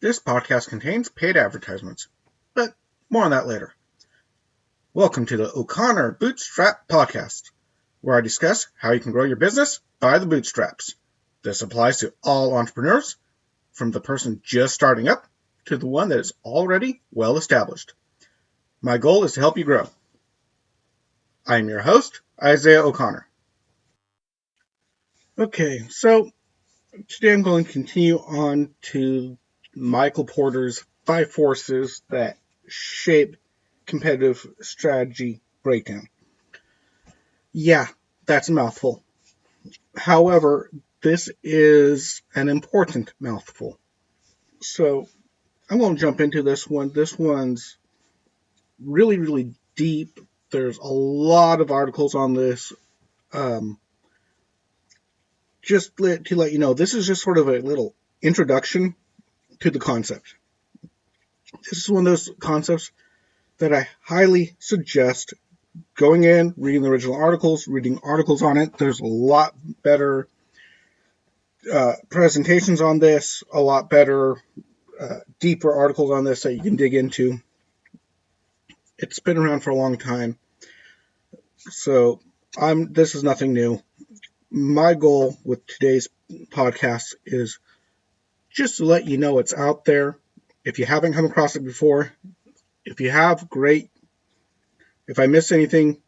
This podcast contains paid advertisements, but more on that later. Welcome to the O'Connor Bootstrap Podcast, where I discuss how you can grow your business by the bootstraps. This applies to all entrepreneurs, from the person just starting up to the one that is already well established. My goal is to help you grow. I am your host, Isaiah O'Connor. Okay, so today I'm going to continue on to Michael Porter's 5 forces that shape competitive strategy breakdown. Yeah, that's a mouthful. However, this is an important mouthful. So I'm going to jump into this one. This one's really, really deep. There's a lot of articles on this. Just to let you know, this is just sort of a little introduction to the concept. This is one of those concepts that I highly suggest going in, reading the original articles, reading articles on it. There's a lot better presentations on this, a lot better, deeper articles on this that you can dig into. It's been around for a long time, so this is nothing new. My goal with today's podcast is just to let you know it's out there. If you haven't come across it before, if you have, great. If I miss anything,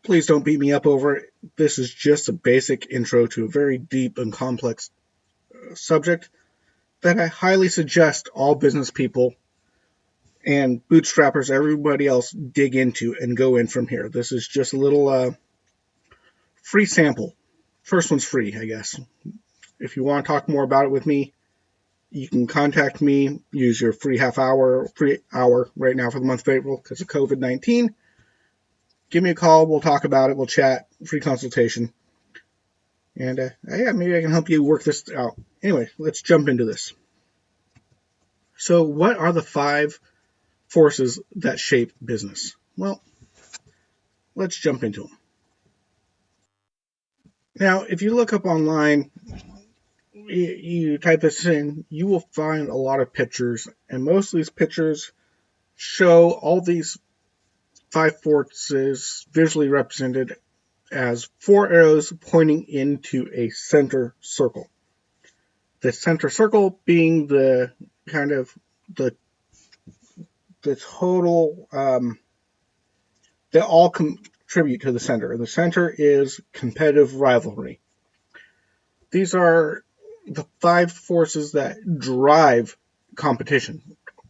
please don't beat me up over it. This is just a basic intro to a very deep and complex subject that I highly suggest all business people and bootstrappers, everybody else, dig into and go in from here. This is just a little free sample. First one's free, I guess. If you want to talk more about it with me, you can contact me. Use your free hour right now for the month of April because of COVID-19. Give me a call. We'll talk about it. We'll chat. Free consultation. And yeah, maybe I can help you work this out. Anyway, let's jump into this. So what are the 5 forces that shape business? Well, let's jump into them. Now, if you look up online, you type this in, you will find a lot of pictures, and most of these pictures show all these 5 forces visually represented as 4 arrows pointing into a center circle. The center circle being the kind of the total, they all contribute to the center. The center is competitive rivalry. These are the 5 forces that drive competition.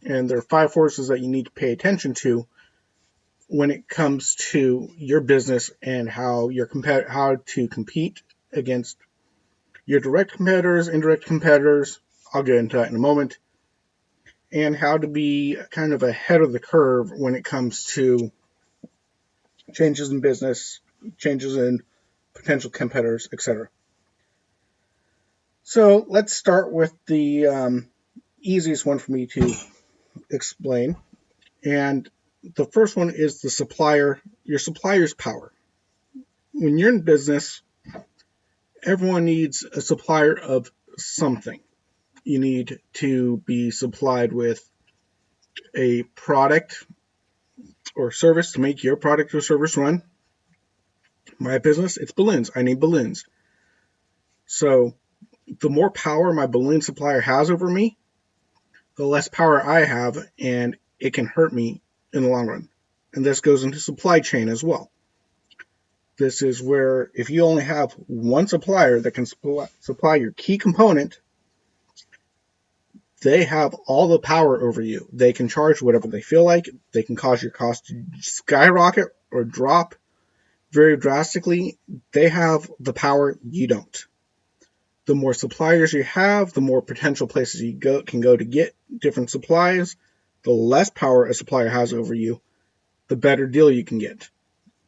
And there are 5 forces that you need to pay attention to when it comes to your business and how to compete against your direct competitors, indirect competitors. I'll get into that in a moment. And how to be kind of ahead of the curve when it comes to changes in business, changes in potential competitors, etc. So let's start with the easiest one for me to explain. And the first one is your supplier's power. When you're in business, everyone needs a supplier of something. You need to be supplied with a product or service to make your product or service run. My business, it's balloons. I need balloons. So the more power my balloon supplier has over me, the less power I have, and it can hurt me in the long run. And this goes into supply chain as well. This is where if you only have one supplier that can supply your key component, they have all the power over you. They can charge whatever they feel like. They can cause your cost to skyrocket or drop very drastically. They have the power, you don't. The more suppliers you have, the more potential places you can go to get different supplies. The less power a supplier has over you, the better deal you can get,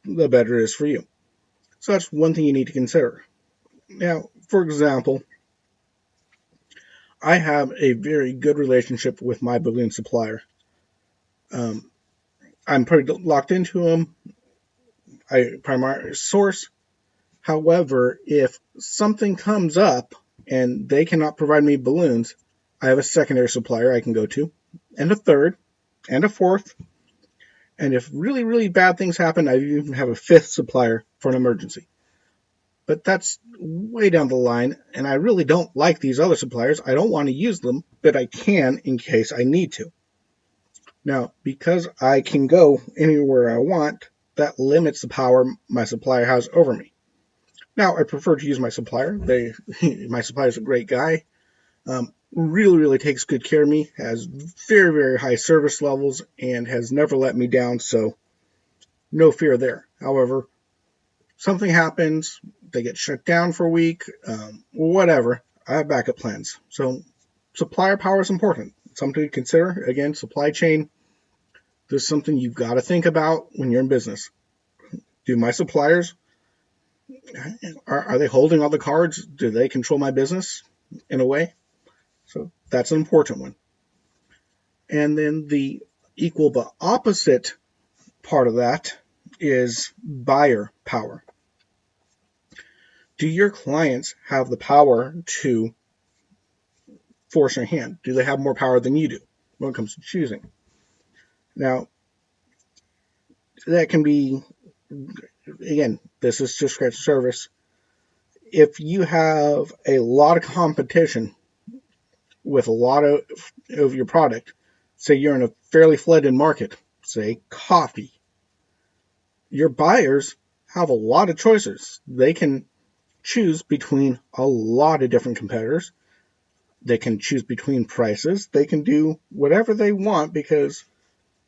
the better it is for you. So that's one thing you need to consider. Now, for example, I have a very good relationship with my balloon supplier. I'm pretty locked into them. I primarily source. However, if something comes up and they cannot provide me balloons, I have a secondary supplier I can go to, and a third, and a fourth. And if really, really bad things happen, I even have a fifth supplier for an emergency. But that's way down the line, and I really don't like these other suppliers. I don't want to use them, but I can in case I need to. Now, because I can go anywhere I want, that limits the power my supplier has over me. Now, I prefer to use my supplier. My supplier's a great guy. Really, really takes good care of me, has very, very high service levels, and has never let me down, so no fear there. However, something happens, they get shut down for a week, whatever, I have backup plans. So supplier power is important. It's something to consider. Again, supply chain, this is something you've got to think about when you're in business. Do my suppliers, are they holding all the cards? Do they control my business in a way? So that's an important one. And then the equal but opposite part of that is buyer power. Do your clients have the power to force your hand? Do they have more power than you do when it comes to choosing? Now, that can be, again, this is just scratch service. If you have a lot of competition with a lot of your product, say you're in a fairly flooded market, say coffee, your buyers have a lot of choices. They can choose between a lot of different competitors. They can choose between prices. They can do whatever they want because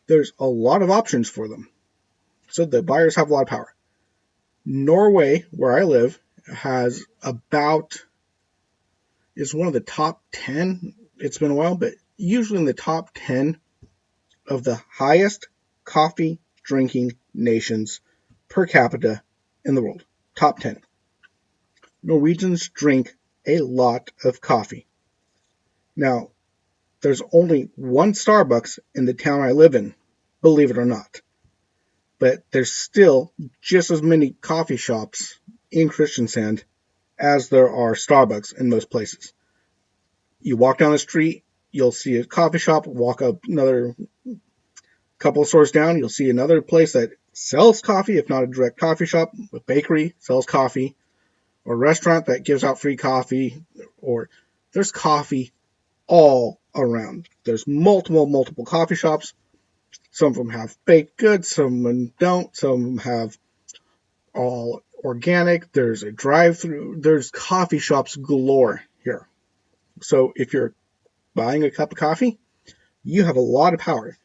there's a lot of options for them. So the buyers have a lot of power. Norway, where I live, is one of the top 10. It's been a while, but usually in the top 10 of the highest coffee drinking nations per capita in the world. Top 10. Norwegians drink a lot of coffee. Now, there's only one Starbucks in the town I live in, believe it or not. But there's still just as many coffee shops in Kristiansand as there are Starbucks in most places. You walk down the street, you'll see a coffee shop, walk up another couple of stores down, you'll see another place that sells coffee, if not a direct coffee shop, a bakery sells coffee, or a restaurant that gives out free coffee, or there's coffee all around. There's multiple coffee shops. Some of them have baked goods, some of them don't, some of them have all organic. There's a drive-through. There's coffee shops galore here. So if you're buying a cup of coffee, you have a lot of power.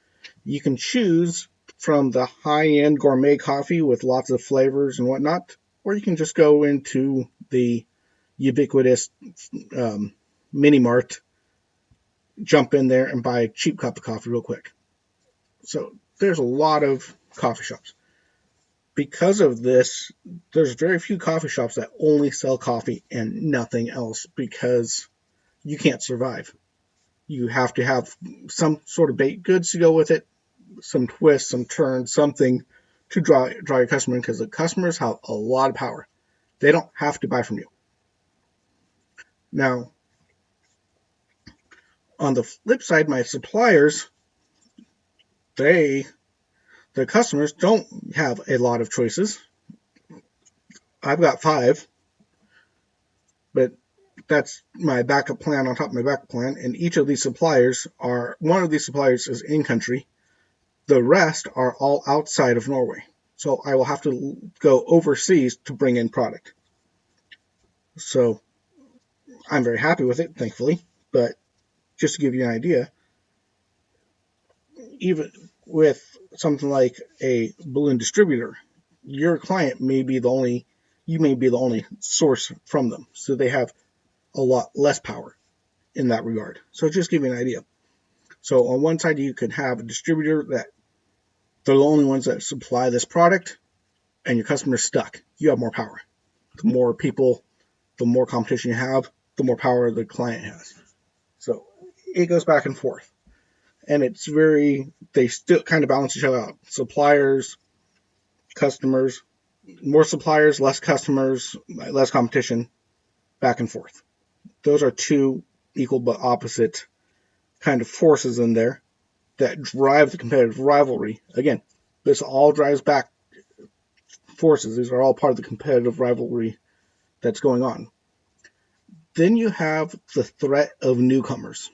You can choose from the high-end gourmet coffee with lots of flavors and whatnot, or you can just go into the ubiquitous mini mart, jump in there and buy a cheap cup of coffee real quick. So there's a lot of coffee shops. Because of this, there's very few coffee shops that only sell coffee and nothing else because you can't survive. You have to have some sort of baked goods to go with it, some twists, some turns, something to draw your customer in because the customers have a lot of power. They don't have to buy from you. Now, on the flip side, my suppliers, the customers don't have a lot of choices. I've got 5, but that's my backup plan on top of my backup plan. And each of these suppliers one of these suppliers is in country. The rest are all outside of Norway. So I will have to go overseas to bring in product. So I'm very happy with it, thankfully. But just to give you an idea, even with something like a balloon distributor, your client may be you may be the only source from them. So they have a lot less power in that regard. So just give you an idea. So on one side, you could have a distributor that they're the only ones that supply this product, and your customer's stuck. You have more power. The more people, the more competition you have, the more power the client has. So it goes back and forth. And they still kind of balance each other out. Suppliers, customers, more suppliers, less customers, less competition, back and forth. Those are two equal but opposite kind of forces in there that drive the competitive rivalry. Again, this all drives back forces. These are all part of the competitive rivalry that's going on. Then you have the threat of newcomers,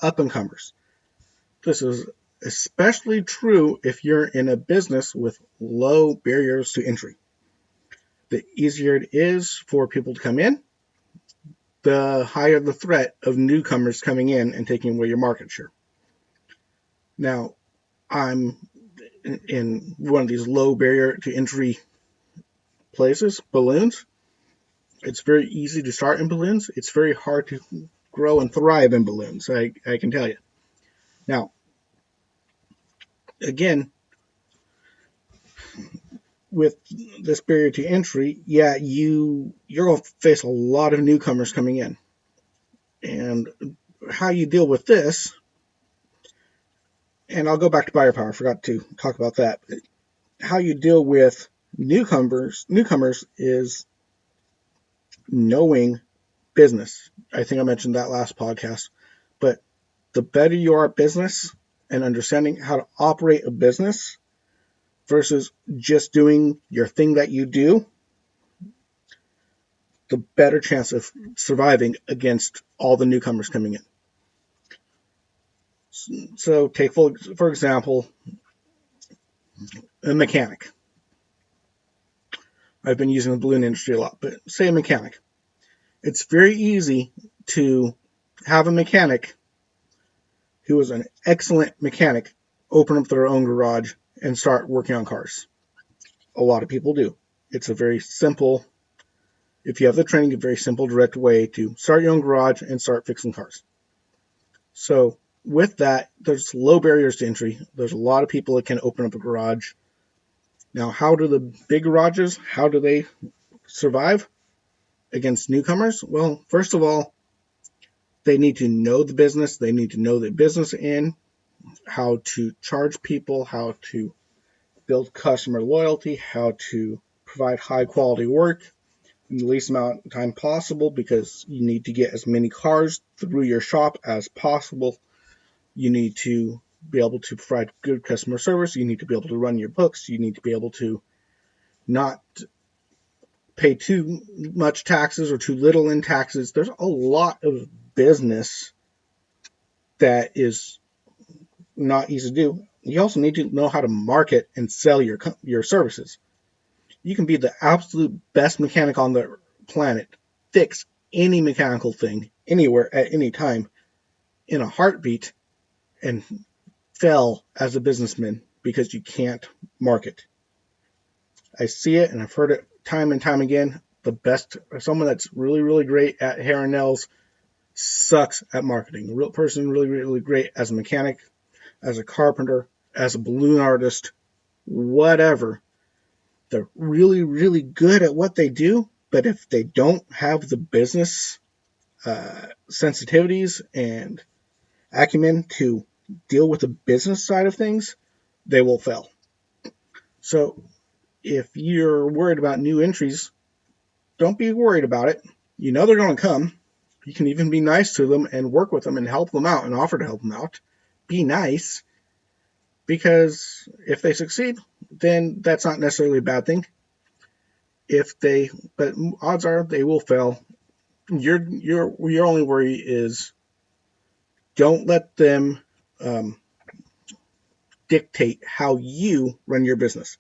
up-and-comers. This is especially true if you're in a business with low barriers to entry. The easier it is for people to come in, the higher the threat of newcomers coming in and taking away your market share. Now, I'm in one of these low barrier to entry places, balloons. It's very easy to start in balloons. It's very hard to grow and thrive in balloons, I can tell you. Now, again, with this barrier to entry, yeah, you're going to face a lot of newcomers coming in. And how you deal with this, and I'll go back to buyer power, I forgot to talk about that. How you deal with newcomers is knowing business. I think I mentioned that last podcast. But the better you are at business and understanding how to operate a business versus just doing your thing that you do, the better chance of surviving against all the newcomers coming in. So take, for example, a mechanic. I've been using the balloon industry a lot, but say a mechanic. It's very easy to have a mechanic who is an excellent mechanic open up their own garage and start working on cars. A lot of people do. It's a very simple, if you have the training, a very simple, direct way to start your own garage and start fixing cars. So with that, there's low barriers to entry. There's a lot of people that can open up a garage. Now, how do the big garages, how do they survive against newcomers? Well, first of all, they need to know the business. They need to know the business in, how to charge people, how to build customer loyalty, how to provide high quality work in the least amount of time possible, because you need to get as many cars through your shop as possible. You need to be able to provide good customer service. You need to be able to run your books. You need to be able to not pay too much taxes or too little in taxes. There's a lot of business that is not easy to do. You also need to know how to market and sell your services. You can be the absolute best mechanic on the planet, fix any mechanical thing anywhere at any time in a heartbeat, and fail as a businessman because you can't market. I see it and I've heard it time and time again. The best, someone that's really, really great at hair and nails sucks at marketing. A real person really, really great as a mechanic, as a carpenter, as a balloon artist, whatever. They're really, really good at what they do, but if they don't have the business sensitivities and acumen to deal with the business side of things, they will fail. So if you're worried about new entries, don't be worried about it. You know they're going to come. You can even be nice to them and work with them and help them out and offer to help them out. Be nice, because if they succeed, then that's not necessarily a bad thing. But odds are they will fail. Your only worry is don't let them dictate how you run your business.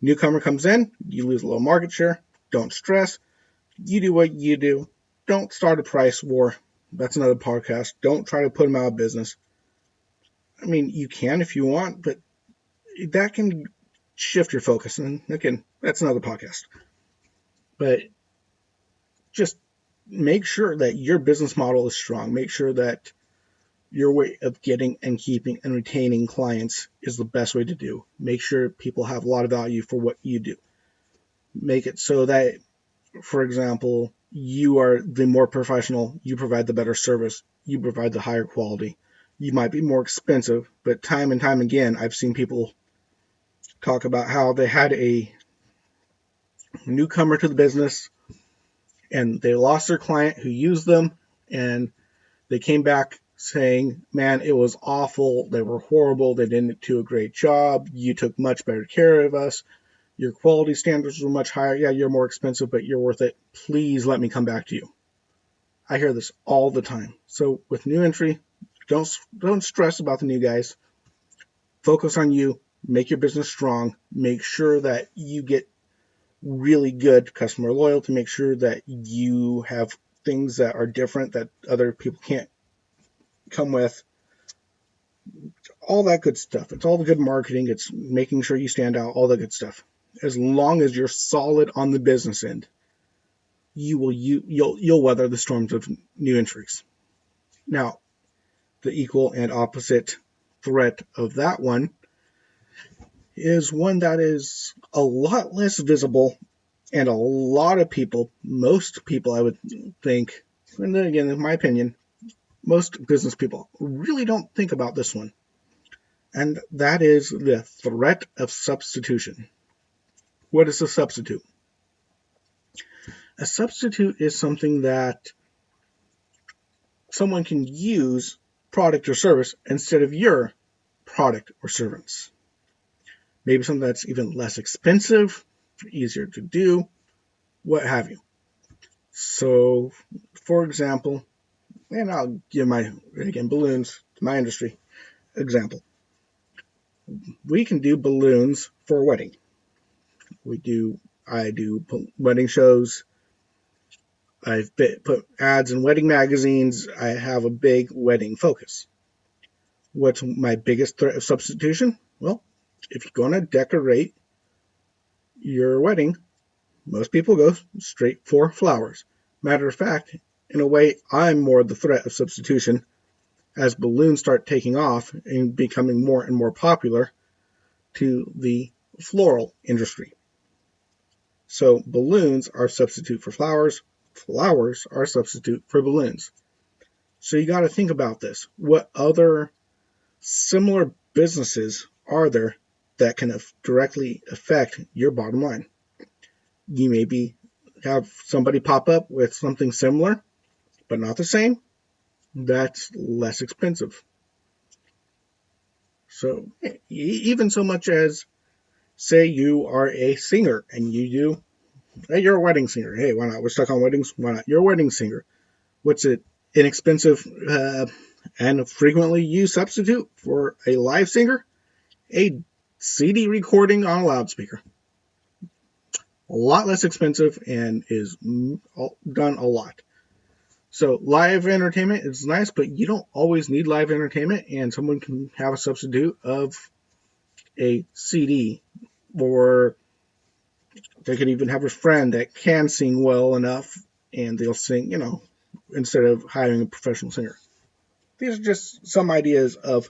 Newcomer comes in, you lose a little market share. Don't stress. You do what you do. Don't start a price war. That's another podcast. Don't try to put them out of business. I mean, you can if you want, but that can shift your focus. And again, that's another podcast. But just make sure that your business model is strong. Make sure that your way of getting and keeping and retaining clients is the best way to do. Make sure people have a lot of value for what you do. Make it so that, for example, you are the more professional, you provide the better service, you provide the higher quality. You might be more expensive, but time and time again, I've seen people talk about how they had a newcomer to the business and they lost their client who used them, and they came back saying, man, it was awful, they were horrible, they didn't do a great job, you took much better care of us, your quality standards were much higher, yeah, you're more expensive, but you're worth it, please let me come back to you. I hear this all the time. So with new entry, don't stress about the new guys. Focus on you, make your business strong, make sure that you get really good customer loyalty, make sure that you have things that are different that other people can't come with. All that good stuff. It's all the good marketing. It's making sure you stand out, all the good stuff. As long as you're solid on the business end, you'll weather the storms of new entries. Now, the equal and opposite threat of that one is one that is a lot less visible, and a lot of people, most people I would think, and then again, in my opinion, most business people really don't think about this one. And that is the threat of substitution. What is a substitute? A substitute is something that someone can use product or service instead of your product or service. Maybe something that's even less expensive, easier to do, what have you. So, for example, and I'll give balloons, my industry example. We can do balloons for a wedding. I do wedding shows. I've put ads in wedding magazines. I have a big wedding focus. What's my biggest threat of substitution? Well, if you're going to decorate your wedding, most people go straight for flowers. Matter of fact, in a way, I'm more the threat of substitution as balloons start taking off and becoming more and more popular to the floral industry. So balloons are a substitute for flowers. Flowers are a substitute for balloons. So you got to think about this. What other similar businesses are there that can directly affect your bottom line? You maybe have somebody pop up with something similar, but not the same. That's less expensive. So even so much as, say you are a singer and you're a wedding singer. Hey, why not? We're stuck on weddings. Why not? You're a wedding singer. What's it? Inexpensive and frequently used substitute for a live singer? A CD recording on a loudspeaker. A lot less expensive and is done a lot. So live entertainment is nice, but you don't always need live entertainment, and someone can have a substitute of a CD, or they could even have a friend that can sing well enough, and they'll sing, instead of hiring a professional singer. These are just some ideas of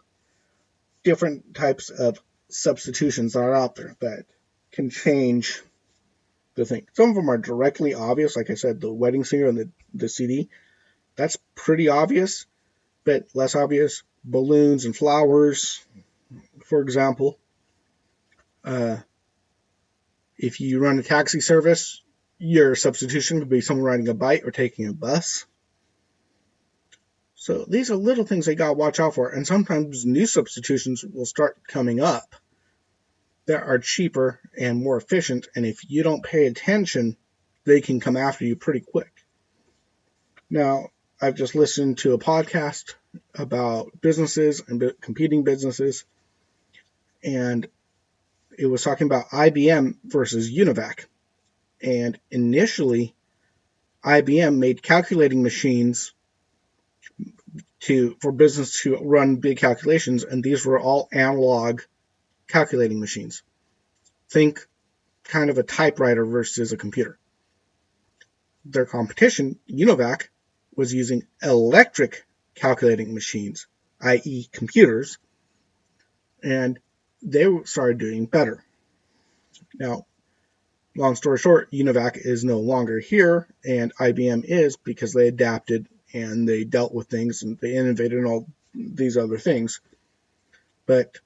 different types of substitutions that are out there that can change the thing. Some of them are directly obvious, like I said, the wedding singer and the CD. That's pretty obvious, but less obvious. Balloons and flowers, for example. If you run a taxi service, your substitution could be someone riding a bike or taking a bus. So these are little things they got to watch out for. And sometimes new substitutions will start coming up that are cheaper and more efficient. And if you don't pay attention, they can come after you pretty quick. Now, I've just listened to a podcast about businesses and competing businesses. And it was talking about IBM versus UNIVAC. And initially, IBM made calculating machines for business to run big calculations, and these were all analog calculating machines. Think kind of a typewriter versus a computer. Their competition, UNIVAC, was using electric calculating machines, i.e. computers, and they started doing better. Now, long story short, UNIVAC is no longer here, and IBM is, because they adapted and they dealt with things and they innovated and all these other things. But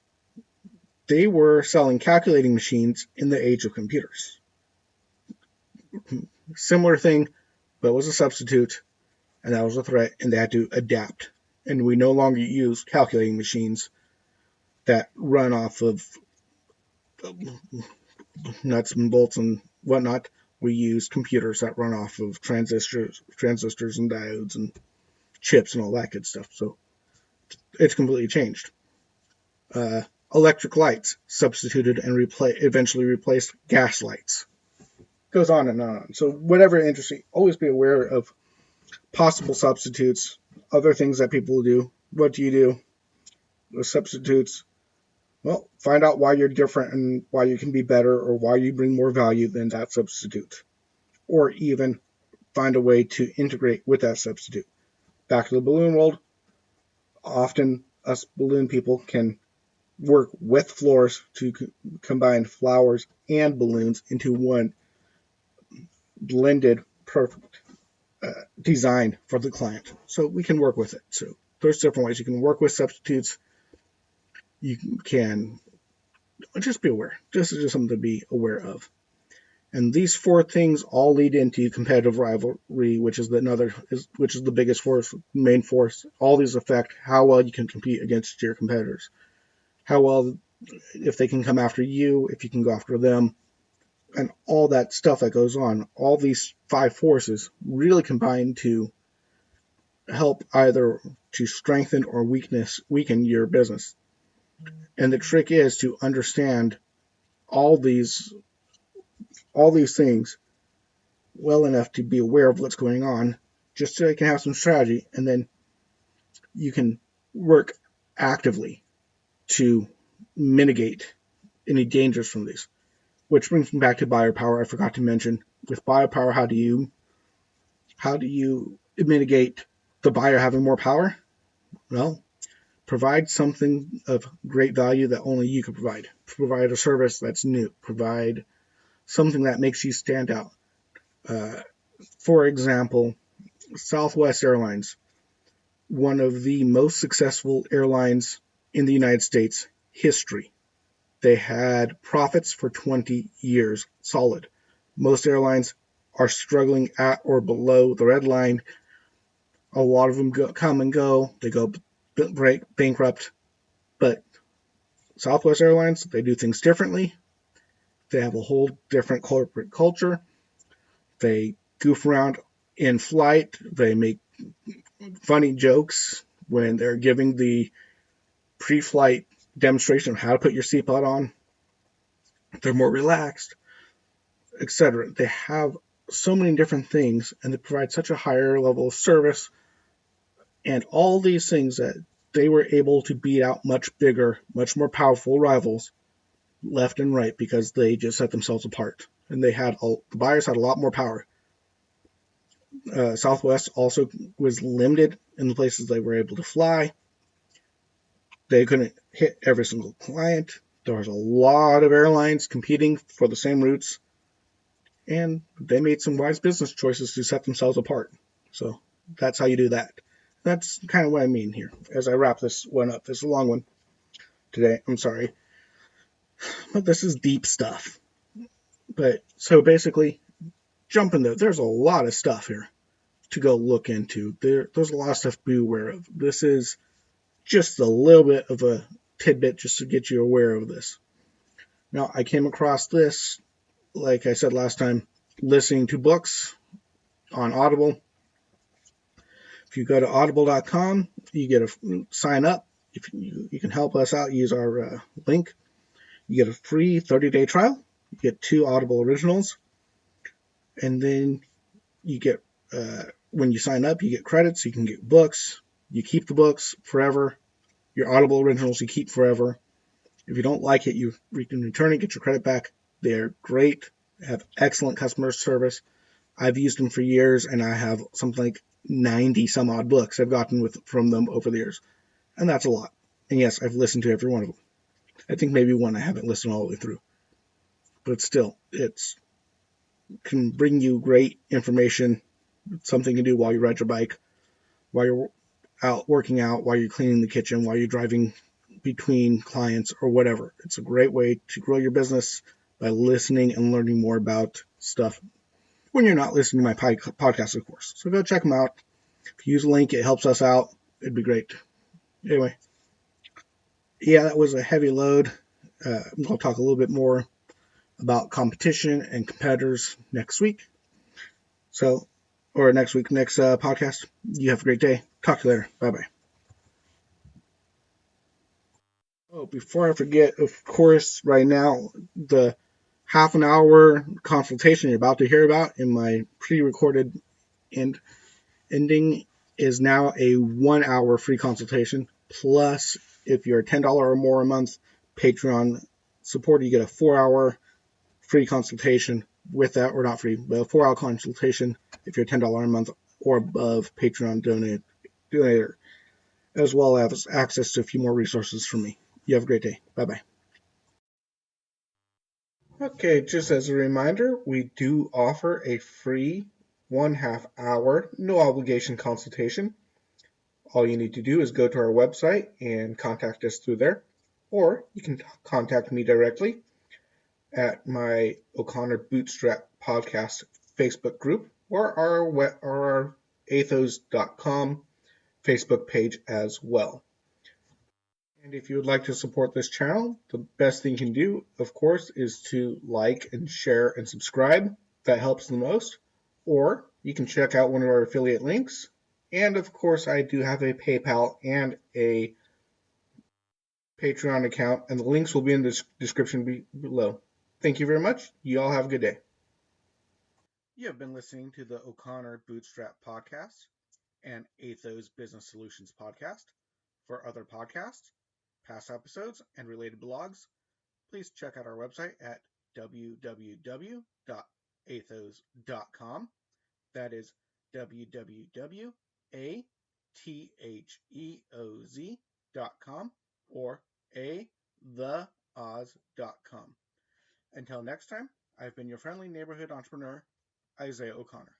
they were selling calculating machines in the age of computers. Similar thing, but was a substitute, and that was a threat, and they had to adapt and we no longer use calculating machines that run off of nuts and bolts and whatnot. We use computers that run off of transistors and diodes and chips and all that good stuff. So it's completely changed. Electric lights substituted and eventually replaced gas lights. Goes on and on. So whatever interests you, always be aware of possible substitutes, other things that people do. What do you do with substitutes? Well, find out why you're different and why you can be better or why you bring more value than that substitute. Or even find a way to integrate with that substitute. Back to the balloon world, often us balloon people can work with floors to combine flowers and balloons into one blended perfect design for the client. So we can work with it. So there's different ways you can work with substitutes. You can just be aware. This is just something to be aware of. And these four things all lead into competitive rivalry, which is the biggest force, main force. All these affect how well you can compete against your competitors. How well, if they can come after you, if you can go after them, and all that stuff that goes on. All these five forces really combine to help either to strengthen or weaken your business. And the trick is to understand all these things well enough to be aware of what's going on, just so you can have some strategy, and then you can work actively to mitigate any dangers from these. Which brings me back to buyer power. I forgot to mention, with buyer power, how do you mitigate the buyer having more power? Well, provide something of great value that only you can provide. Provide a service that's new. Provide something that makes you stand out. For example, Southwest Airlines, one of the most successful airlines in the United States history. They had profits for 20 years solid. Most airlines are struggling at or below the red line. A lot of them come and go. They go bankrupt. But Southwest Airlines, they do things differently. They have a whole different corporate culture. They goof around in flight. They make funny jokes when they're giving the pre-flight demonstration of how to put your seatbelt on. They're more relaxed, etc. They have so many different things, and they provide such a higher level of service, and all these things that they were able to beat out much bigger, much more powerful rivals left and right because they just set themselves apart, and the buyers had a lot more power. Southwest also was limited in the places they were able to fly. They couldn't hit every single client. There was a lot of airlines competing for the same routes, and they made some wise business choices to set themselves apart. So that's how you do that. That's kind of what I mean here as I wrap this one up. This is a long one today. I'm sorry. But this is deep stuff. But so basically, jump in there. There's a lot of stuff here to go look into. There's a lot of stuff to be aware of. This is just a little bit of a tidbit just to get you aware of this. Now, I came across this, like I said last time, listening to books on Audible. If you go to audible.com, you get a sign up. If you can help us out, use our link. You get a free 30-day trial. You get 2 Audible originals. And then you get, when you sign up, you get credits. You can get books. You keep the books forever. Your Audible originals you keep forever. If you don't like it, you can return it, get your credit back. They're great. Have excellent customer service. I've used them for years, and I have something like 90 some odd books I've gotten from them over the years. And that's a lot. And yes, I've listened to every one of them. I think maybe one I haven't listened all the way through. But still, it can bring you great information, something to do while you ride your bike, while you're out working out, while you're cleaning the kitchen, while you're driving between clients or whatever. It's a great way to grow your business by listening and learning more about stuff when you're not listening to my podcast, of course. So go check them out. If you use a link, it helps us out. it'd be great. Anyway, yeah, that was a heavy load. I'll talk a little bit more about competition and competitors next week. So, or next week, next podcast. You have a great day. Talk to you later. Bye bye. Oh, before I forget, of course, right now, the half an hour consultation you're about to hear about in my pre recorded ending is now a 1 hour free consultation. Plus, if you're $10 or more a month Patreon supporter, you get a 4 hour free consultation with that, or not free, but a 4 hour consultation if you're $10 a month or above Patreon donator, as well as access to a few more resources from me. You have a great day. Bye bye. Okay, just as a reminder, we do offer a free 1/2 hour, no obligation consultation. All you need to do is go to our website and contact us through there, or you can contact me directly at my O'Connor Bootstrap podcast Facebook group or our Atheoz.com Facebook page as well. And if you would like to support this channel, the best thing you can do, of course, is to like and share and subscribe. That helps the most. Or you can check out one of our affiliate links. And of course, I do have a PayPal and a Patreon account, and the links will be in the description below. Thank you very much. You all have a good day. You have been listening to the O'Connor Bootstrap podcast and Atheoz Business Solutions podcast. For other podcasts, past episodes, and related blogs, please check out our website at www.atheoz.com. That is www.atheoz.com or theoz.com. Until next time, I've been your friendly neighborhood entrepreneur, Isaiah O'Connor.